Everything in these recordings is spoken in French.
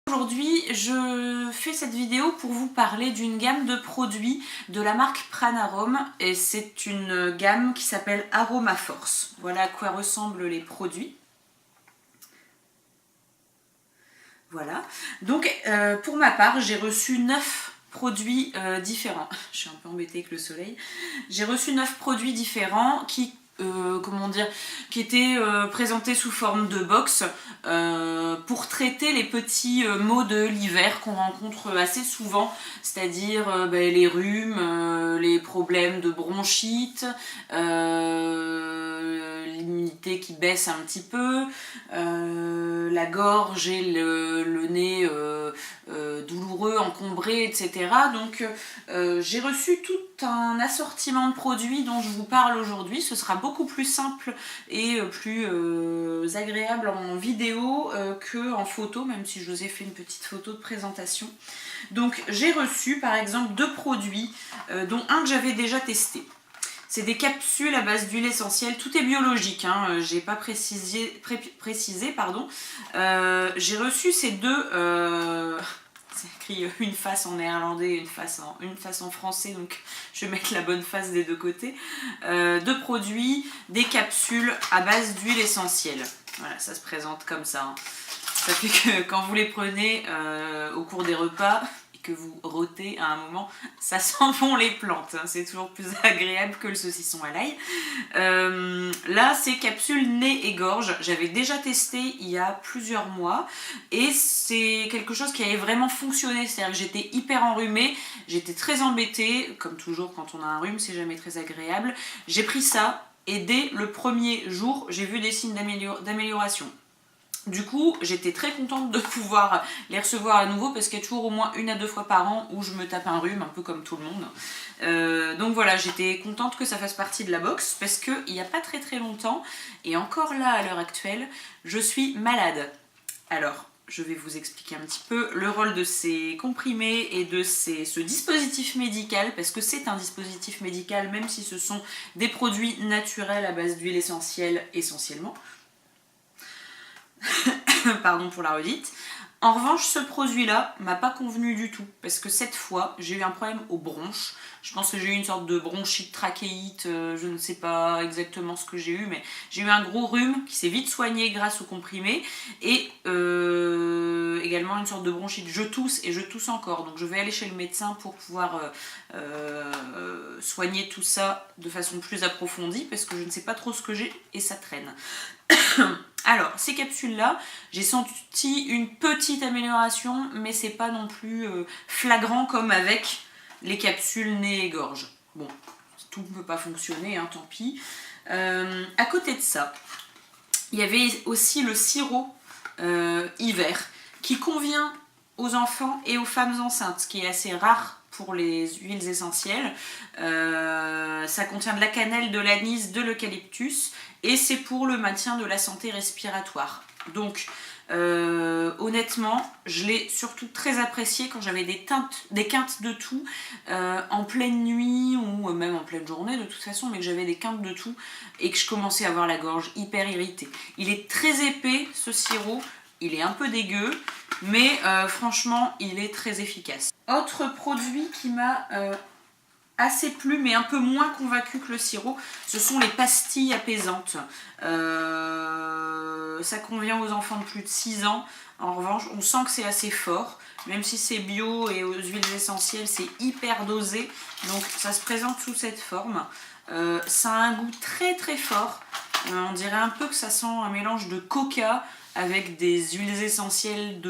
Aujourd'hui, je fais cette vidéo pour vous parler d'une gamme de produits de la marque Pranarom et c'est une gamme qui s'appelle Aroma Force. Voilà à quoi ressemblent les produits. Voilà. Donc pour ma part, j'ai reçu 9 produits différents. Je suis un peu embêtée avec le soleil. J'ai reçu 9 produits différents qui qui étaient présentés sous forme de box pour traiter les petits maux de l'hiver qu'on rencontre assez souvent, c'est-à-dire les rhumes, les problèmes de bronchite, l'immunité qui baisse un petit peu, la gorge et le nez douloureux, encombré, etc. Donc j'ai reçu tout un assortiment de produits dont je vous parle aujourd'hui. Ce sera beaucoup plus simple et plus agréable en vidéo qu'en photo, même si je vous ai fait une petite photo de présentation. Donc j'ai reçu par exemple 2 produits, dont un que j'avais déjà testé. C'est des capsules à base d'huile essentielle, tout est biologique, hein, j'ai pas précisé, pardon. J'ai reçu ces deux, c'est écrit une face en néerlandais et une face en français, donc je vais mettre la bonne face des deux côtés. 2 produits, des capsules à base d'huile essentielle. Voilà, ça se présente comme ça. Hein. Ça fait que quand vous les prenez au cours des repas, que vous rôtez à un moment, ça sent bon les plantes, hein. C'est toujours plus agréable que le saucisson à l'ail. Là c'est capsule nez et gorge, j'avais déjà testé il y a plusieurs mois et c'est quelque chose qui avait vraiment fonctionné, c'est-à-dire que j'étais hyper enrhumée, j'étais très embêtée, comme toujours quand on a un rhume c'est jamais très agréable. J'ai pris ça et dès le premier jour j'ai vu des signes d'amélioration. Du coup, j'étais très contente de pouvoir les recevoir à nouveau parce qu'il y a toujours au moins 1 à 2 fois par an où je me tape un rhume, un peu comme tout le monde. Donc voilà, j'étais contente que ça fasse partie de la box parce qu'il n'y a pas très longtemps, et encore là à l'heure actuelle, je suis malade. Alors, je vais vous expliquer un petit peu le rôle de ces comprimés et de ce dispositif médical, parce que c'est un dispositif médical même si ce sont des produits naturels à base d'huile essentielle essentiellement. Pardon pour la redite. En revanche, ce produit-là m'a pas convenu du tout parce que cette fois, j'ai eu un problème aux bronches. Je pense que j'ai eu une sorte de bronchite trachéite, je ne sais pas exactement ce que j'ai eu, mais j'ai eu un gros rhume qui s'est vite soigné grâce au comprimé et également une sorte de bronchite. Je tousse et je tousse encore, donc je vais aller chez le médecin pour pouvoir soigner tout ça de façon plus approfondie parce que je ne sais pas trop ce que j'ai et ça traîne. Alors, ces capsules-là, j'ai senti une petite amélioration, mais c'est pas non plus flagrant comme avec les capsules nez et gorge. Bon, tout ne peut pas fonctionner, hein, tant pis. À côté de ça, il y avait aussi le sirop hiver qui convient aux enfants et aux femmes enceintes, ce qui est assez rare pour les huiles essentielles. Ça contient de la cannelle, de l'anis, de l'eucalyptus et c'est pour le maintien de la santé respiratoire. Donc honnêtement, je l'ai surtout très apprécié quand j'avais des quintes de toux en pleine nuit ou même en pleine journée de toute façon, mais que j'avais des quintes de toux et que je commençais à avoir la gorge hyper irritée. Il est très épais ce sirop, il est un peu dégueu, mais franchement il est très efficace. Autre produit qui m'a assez plu mais un peu moins convaincu que le sirop, ce sont les pastilles apaisantes. Ça convient aux enfants de plus de 6 ans. En revanche, on sent que c'est assez fort, même si c'est bio et aux huiles essentielles, c'est hyper dosé. Donc ça se présente sous cette forme. Ça a un goût très fort. On dirait un peu que ça sent un mélange de coca avec des huiles essentielles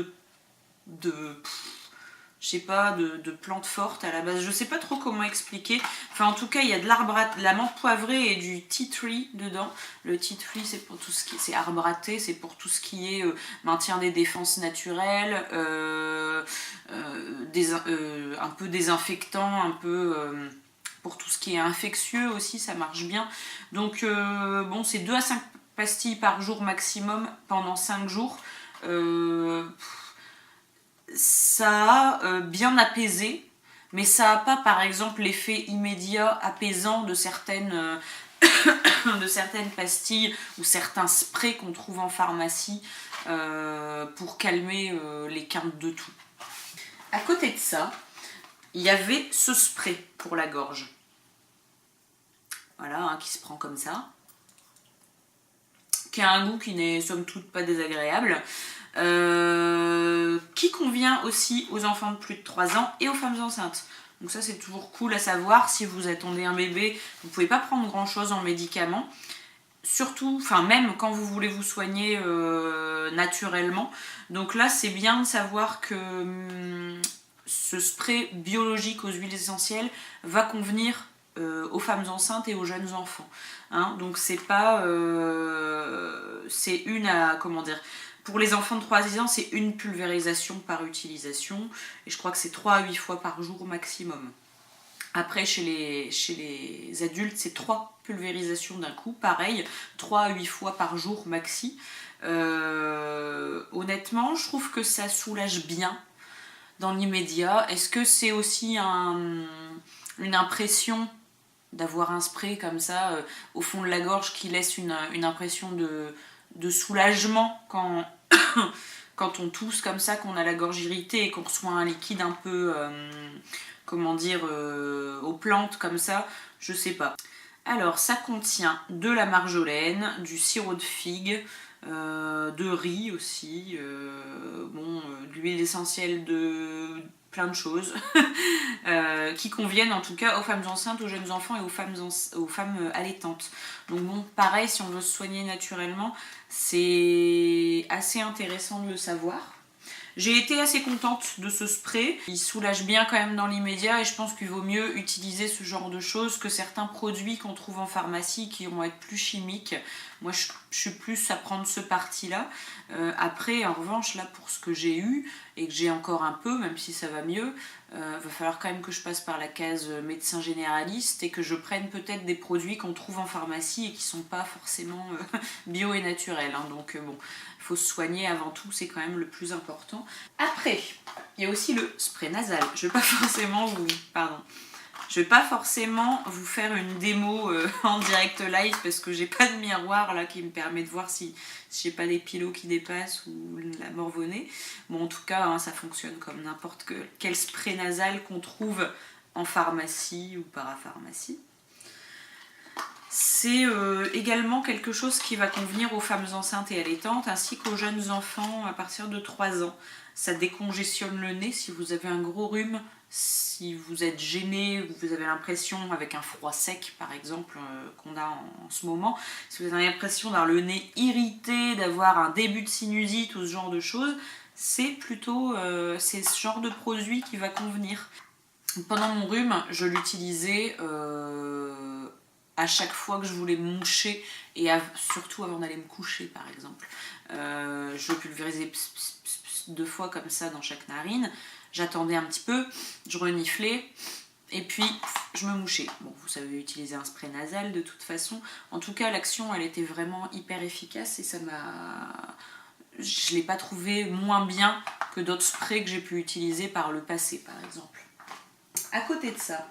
je sais pas, de plantes fortes à la base. Je sais pas trop comment expliquer. Enfin, en tout cas, il y a de la menthe poivrée et du tea tree dedans. Le tea tree, c'est pour tout ce qui c'est arbre à thé, c'est pour tout ce qui est maintien des défenses naturelles, un peu désinfectant, un peu pour tout ce qui est infectieux aussi, ça marche bien. Donc, bon, c'est 2 à 5 pastilles par jour maximum pendant 5 jours. Ça a bien apaisé, mais ça n'a pas par exemple l'effet immédiat apaisant de certaines pastilles ou certains sprays qu'on trouve en pharmacie pour calmer les quintes de toux. À côté de ça, il y avait ce spray pour la gorge. Voilà, qui se prend comme ça. Qui a un goût qui n'est somme toute pas désagréable. Qui convient aussi aux enfants de plus de 3 ans et aux femmes enceintes. Donc ça c'est toujours cool à savoir, si vous attendez un bébé, vous ne pouvez pas prendre grand chose en médicaments. Surtout, enfin même quand vous voulez vous soigner naturellement. Donc là c'est bien de savoir que ce spray biologique aux huiles essentielles va convenir aux femmes enceintes et aux jeunes enfants. Hein, donc c'est pas... c'est une à... comment dire... Pour les enfants de 3 ans, c'est une pulvérisation par utilisation. Et je crois que c'est 3 à 8 fois par jour au maximum. Après, chez les adultes, c'est 3 pulvérisations d'un coup. Pareil, 3 à 8 fois par jour maxi. Honnêtement, je trouve que ça soulage bien dans l'immédiat. Est-ce que c'est aussi une impression d'avoir un spray comme ça au fond de la gorge qui laisse une impression de soulagement quand on tousse comme ça, qu'on a la gorge irritée et qu'on reçoit un liquide un peu, comment dire, aux plantes comme ça, je sais pas. Alors ça contient de la marjolaine, du sirop de figue, de riz aussi, de l'huile essentielle de plein de choses qui conviennent en tout cas aux femmes enceintes, aux jeunes enfants et aux femmes allaitantes. Donc bon, pareil, si on veut se soigner naturellement, c'est assez intéressant de le savoir. J'ai été assez contente de ce spray. Il soulage bien quand même dans l'immédiat et je pense qu'il vaut mieux utiliser ce genre de choses que certains produits qu'on trouve en pharmacie qui vont être plus chimiques. Moi, je suis plus à prendre ce parti-là. Après, en revanche, là, pour ce que j'ai eu et que j'ai encore un peu, même si ça va mieux, va falloir quand même que je passe par la case médecin généraliste et que je prenne peut-être des produits qu'on trouve en pharmacie et qui sont pas forcément bio et naturels. Hein. Donc bon, il faut se soigner avant tout, c'est quand même le plus important. Après, il y a aussi le spray nasal. Je vais pas forcément vous faire une démo en direct live parce que j'ai pas de miroir là qui me permet de voir si j'ai pas des pilots qui dépassent ou la morve-au-nez. Bon, en tout cas, hein, ça fonctionne comme n'importe quel spray nasal qu'on trouve en pharmacie ou parapharmacie. C'est également quelque chose qui va convenir aux femmes enceintes et allaitantes ainsi qu'aux jeunes enfants à partir de 3 ans. Ça décongestionne le nez si vous avez un gros rhume, si vous êtes gêné, vous avez l'impression, avec un froid sec par exemple qu'on a en ce moment, si vous avez l'impression d'avoir le nez irrité, d'avoir un début de sinusite ou ce genre de choses, c'est plutôt c'est ce genre de produit qui va convenir. Pendant mon rhume, je l'utilisais à chaque fois que je voulais me moucher et surtout avant d'aller me coucher par exemple. Je pulvérisais 2 fois comme ça dans chaque narine, j'attendais un petit peu, je reniflais et puis je me mouchais. Bon, vous savez utiliser un spray nasal de toute façon. En tout cas, l'action elle était vraiment hyper efficace et je l'ai pas trouvé moins bien que d'autres sprays que j'ai pu utiliser par le passé par exemple. À côté de ça,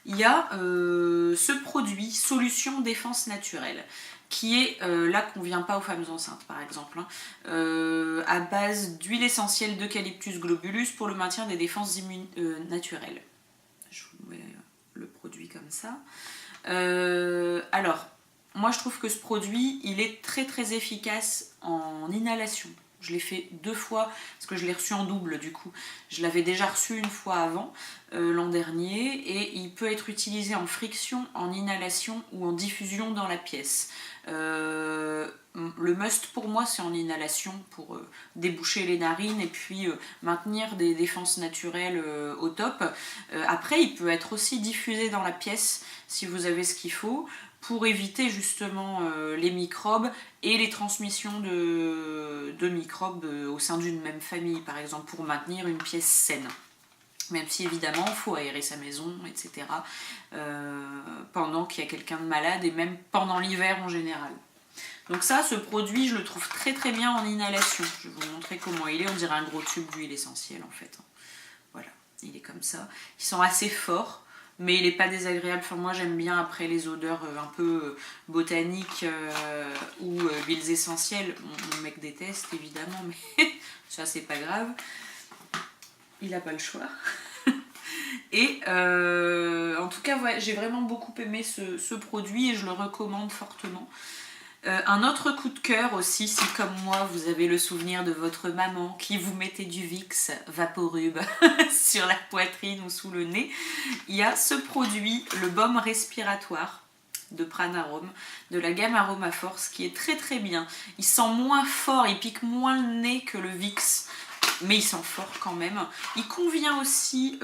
il y a ce produit Solution Défense Naturelle qui est, là convient pas aux femmes enceintes par exemple, hein, à base d'huile essentielle d'Eucalyptus globulus pour le maintien des défenses naturelles. Je vous mets le produit comme ça. Alors, moi je trouve que ce produit, il est très très efficace en inhalation. Je l'ai fait 2 fois parce que je l'ai reçu en double du coup. Je l'avais déjà reçu une fois avant, l'an dernier, et il peut être utilisé en friction, en inhalation ou en diffusion dans la pièce. Le must pour moi c'est en inhalation pour déboucher les narines et puis maintenir des défenses naturelles au top. Après il peut être aussi diffusé dans la pièce si vous avez ce qu'il faut, pour éviter justement les microbes et les transmissions de microbes au sein d'une même famille, par exemple pour maintenir une pièce saine. Même si évidemment il faut aérer sa maison, etc. Pendant qu'il y a quelqu'un de malade et même pendant l'hiver en général. Donc ça, ce produit, je le trouve très très bien en inhalation. Je vais vous montrer comment il est, on dirait un gros tube d'huile essentielle en fait. Voilà, il est comme ça. Ils sont assez forts. mais il n'est pas désagréable. Enfin, moi j'aime bien après les odeurs un peu botaniques ou huiles essentielles. Mon mec déteste évidemment, mais ça c'est pas grave. Il a pas le choix. Et en tout cas, ouais, j'ai vraiment beaucoup aimé ce produit et je le recommande fortement. Un autre coup de cœur aussi, si comme moi vous avez le souvenir de votre maman qui vous mettait du Vicks Vaporub sur la poitrine ou sous le nez, il y a ce produit, le baume respiratoire de Pranarum, de la gamme Aroma Force, qui est très très bien. Il sent moins fort, il pique moins le nez que le Vicks, mais il sent fort quand même. Il convient aussi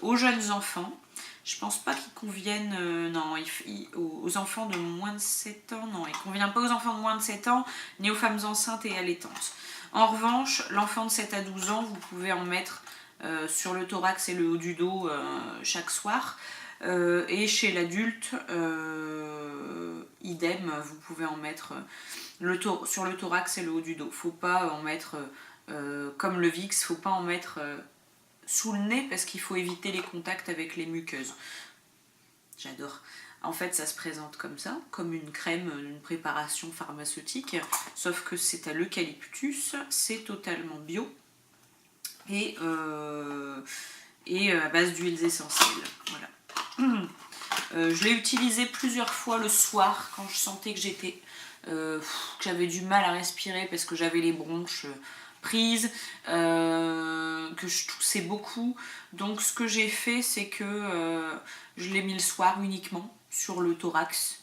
aux jeunes enfants. Je pense pas qu'il convienne aux enfants de moins de 7 ans. Non, il ne convient pas aux enfants de moins de 7 ans, ni aux femmes enceintes et allaitantes. En revanche, l'enfant de 7 à 12 ans, vous pouvez en mettre sur le thorax et le haut du dos chaque soir. Et chez l'adulte, idem, vous pouvez en mettre sur le thorax et le haut du dos. Faut pas en mettre, comme le Vicks, faut pas en mettre sous le nez parce qu'il faut éviter les contacts avec les muqueuses. J'adore. En fait, ça se présente comme ça, comme une crème, une préparation pharmaceutique, sauf que c'est à l'eucalyptus, c'est totalement bio et à base d'huiles essentielles. Voilà. Je l'ai utilisé plusieurs fois le soir quand je sentais que j'avais du mal à respirer parce que j'avais les bronches prise, que je toussais beaucoup. Donc ce que j'ai fait, c'est que je l'ai mis le soir uniquement sur le thorax,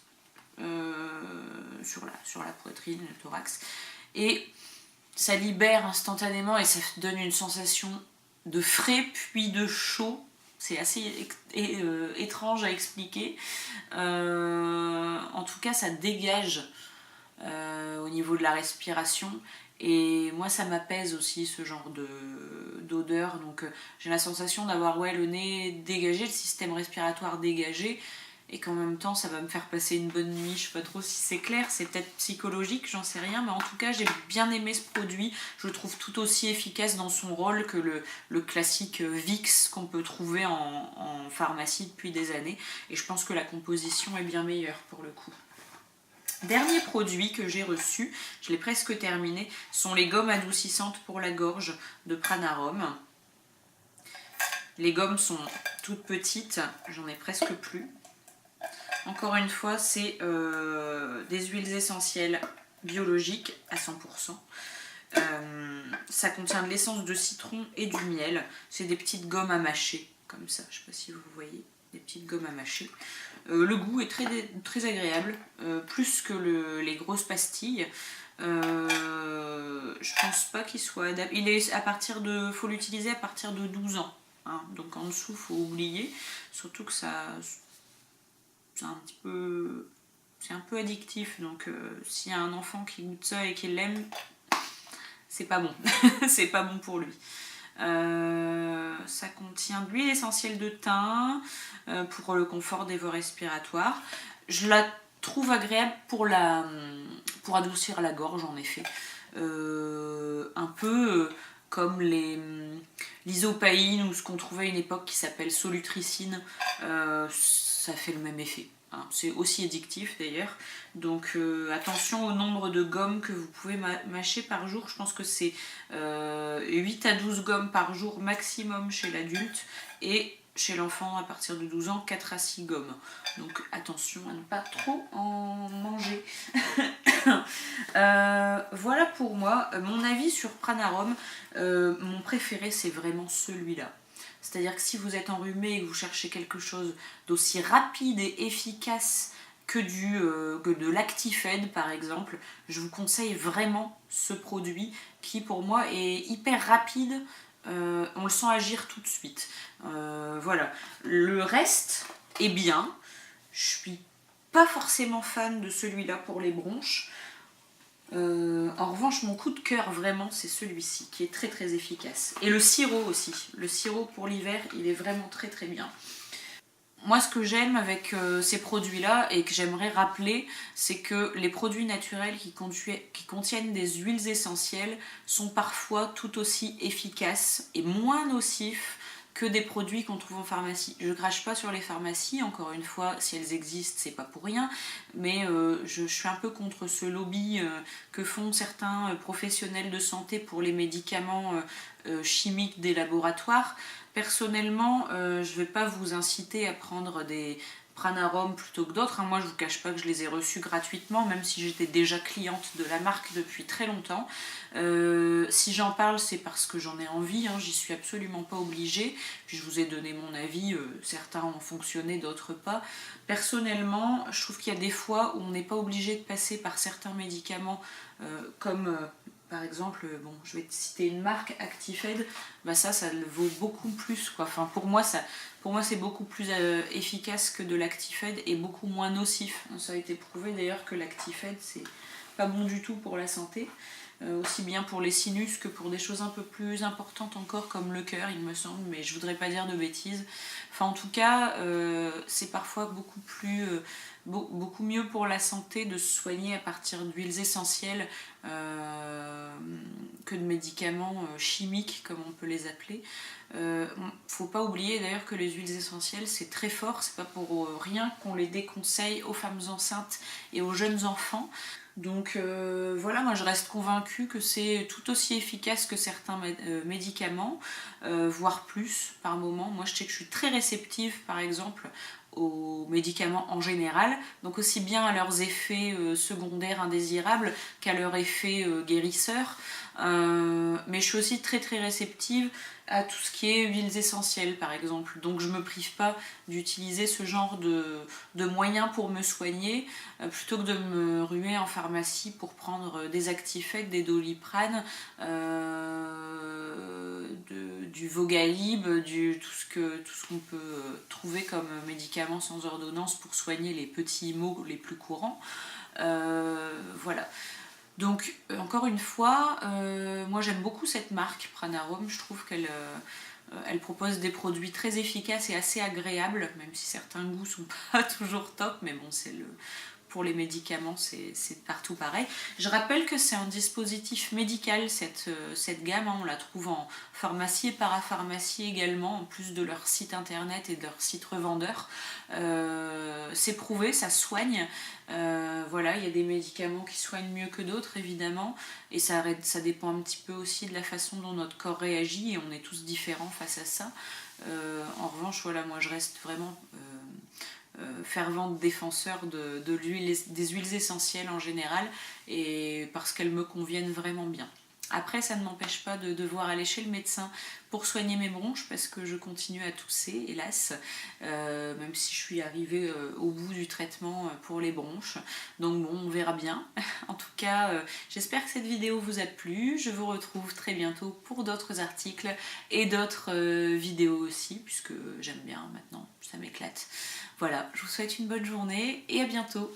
sur la poitrine, le thorax. Et ça libère instantanément et ça donne une sensation de frais puis de chaud. C'est assez étrange à expliquer. En tout cas, ça dégage au niveau de la respiration. Et moi ça m'apaise aussi ce genre d'odeur, donc j'ai la sensation d'avoir le nez dégagé, le système respiratoire dégagé, et qu'en même temps ça va me faire passer une bonne nuit. Je sais pas trop si c'est clair, c'est peut-être psychologique, j'en sais rien, mais en tout cas j'ai bien aimé ce produit. Je le trouve tout aussi efficace dans son rôle que le classique Vicks qu'on peut trouver en pharmacie depuis des années, et je pense que la composition est bien meilleure pour le coup. Dernier produit que j'ai reçu, je l'ai presque terminé, sont les gommes adoucissantes pour la gorge de Pranarum. Les gommes sont toutes petites, j'en ai presque plus. Encore une fois, c'est des huiles essentielles biologiques à 100%. Ça contient de l'essence de citron et du miel. C'est des petites gommes à mâcher, comme ça, je ne sais pas si vous voyez, des petites gommes à mâcher. Le goût est très, très agréable, plus que les grosses pastilles. Je pense pas qu'il soit adapté. Il est faut l'utiliser à partir de 12 ans. Hein. Donc en dessous, faut oublier. Surtout que c'est un peu addictif. Donc s'il y a un enfant qui goûte ça et qui l'aime, c'est pas bon. C'est pas bon pour lui. Ça contient de l'huile essentielle de thym pour le confort des voies respiratoires. Je la trouve agréable pour adoucir la gorge en effet. Un peu comme l'isopaïne ou ce qu'on trouvait à une époque qui s'appelle solutricine, ça fait le même effet. Hein. C'est aussi addictif d'ailleurs. Donc attention au nombre de gommes que vous pouvez mâcher par jour. Je pense que c'est 8 à 12 gommes par jour maximum chez l'adulte. Et chez l'enfant à partir de 12 ans, 4 à 6 gommes. Donc attention à ne pas trop en manger. Voilà pour moi. Mon avis sur Pranarum, mon préféré c'est vraiment celui-là. C'est-à-dire que si vous êtes enrhumé et que vous cherchez quelque chose d'aussi rapide et efficace que de l'Actifed par exemple, je vous conseille vraiment ce produit qui pour moi est hyper rapide. On le sent agir tout de suite. Voilà. Le reste est bien. Je suis pas forcément fan de celui-là pour les bronches. En revanche, mon coup de cœur vraiment, c'est celui-ci qui est très très efficace. Et le sirop aussi. Le sirop pour l'hiver, il est vraiment très très bien. Moi, ce que j'aime avec ces produits-là et que j'aimerais rappeler, c'est que les produits naturels qui contiennent des huiles essentielles sont parfois tout aussi efficaces et moins nocifs que des produits qu'on trouve en pharmacie. Je crache pas sur les pharmacies, encore une fois, si elles existent, c'est pas pour rien, mais je suis un peu contre ce lobby que font certains professionnels de santé pour les médicaments chimiques des laboratoires. Personnellement, je ne vais pas vous inciter à prendre des Pranarum plutôt que d'autres. Moi, je vous cache pas que je les ai reçus gratuitement, même si j'étais déjà cliente de la marque depuis très longtemps. Si j'en parle, c'est parce que j'en ai envie, j'y suis absolument pas obligée. Puis je vous ai donné mon avis, certains ont fonctionné, d'autres pas. Personnellement, je trouve qu'il y a des fois où on n'est pas obligé de passer par certains médicaments comme... par exemple, bon, je vais te citer une marque, Actifed, bah ça le vaut beaucoup plus, quoi. Enfin, pour moi, c'est beaucoup plus efficace que de l'Actifed et beaucoup moins nocif. Ça a été prouvé d'ailleurs que l'Actifed, c'est pas bon du tout pour la santé, aussi bien pour les sinus que pour des choses un peu plus importantes encore, comme le cœur, il me semble, mais je voudrais pas dire de bêtises. Enfin, en tout cas, c'est parfois beaucoup mieux pour la santé de se soigner à partir d'huiles essentielles que de médicaments chimiques, comme on peut les appeler. Faut pas oublier d'ailleurs que les huiles essentielles, c'est très fort, c'est pas pour rien qu'on les déconseille aux femmes enceintes et aux jeunes enfants. Donc voilà, moi je reste convaincue que c'est tout aussi efficace que certains médicaments, voire plus par moment. Moi je sais que je suis très réceptive par exemple aux médicaments en général, donc aussi bien à leurs effets secondaires indésirables qu'à leurs effets guérisseurs. Mais je suis aussi très réceptive à tout ce qui est huiles essentielles par exemple, donc je me prive pas d'utiliser ce genre de moyens pour me soigner, plutôt que de me ruer en pharmacie pour prendre des Actifed, des Doliprane, du Vogalib, tout ce qu'on peut trouver comme médicaments sans ordonnance pour soigner les petits maux les plus courants. Voilà. Donc, encore une fois, moi j'aime beaucoup cette marque Pranarum. Je trouve qu'elle elle propose des produits très efficaces et assez agréables, même si certains goûts sont pas toujours top, mais bon, pour les médicaments, c'est partout pareil. Je rappelle que c'est un dispositif médical, cette gamme, on la trouve en pharmacie et parapharmacie également, en plus de leur site internet et de leur site revendeur. C'est prouvé, ça soigne. Voilà, il y a des médicaments qui soignent mieux que d'autres évidemment, et ça dépend un petit peu aussi de la façon dont notre corps réagit, et on est tous différents face à ça. En revanche, voilà, moi je reste vraiment fervente défenseur des huiles essentielles en général, et parce qu'elles me conviennent vraiment bien. Après, ça ne m'empêche pas de devoir aller chez le médecin pour soigner mes bronches, parce que je continue à tousser, hélas, même si je suis arrivée au bout du traitement pour les bronches. Donc bon, on verra bien. En tout cas, j'espère que cette vidéo vous a plu. Je vous retrouve très bientôt pour d'autres articles et d'autres vidéos aussi, puisque j'aime bien maintenant, ça m'éclate. Voilà, je vous souhaite une bonne journée et à bientôt.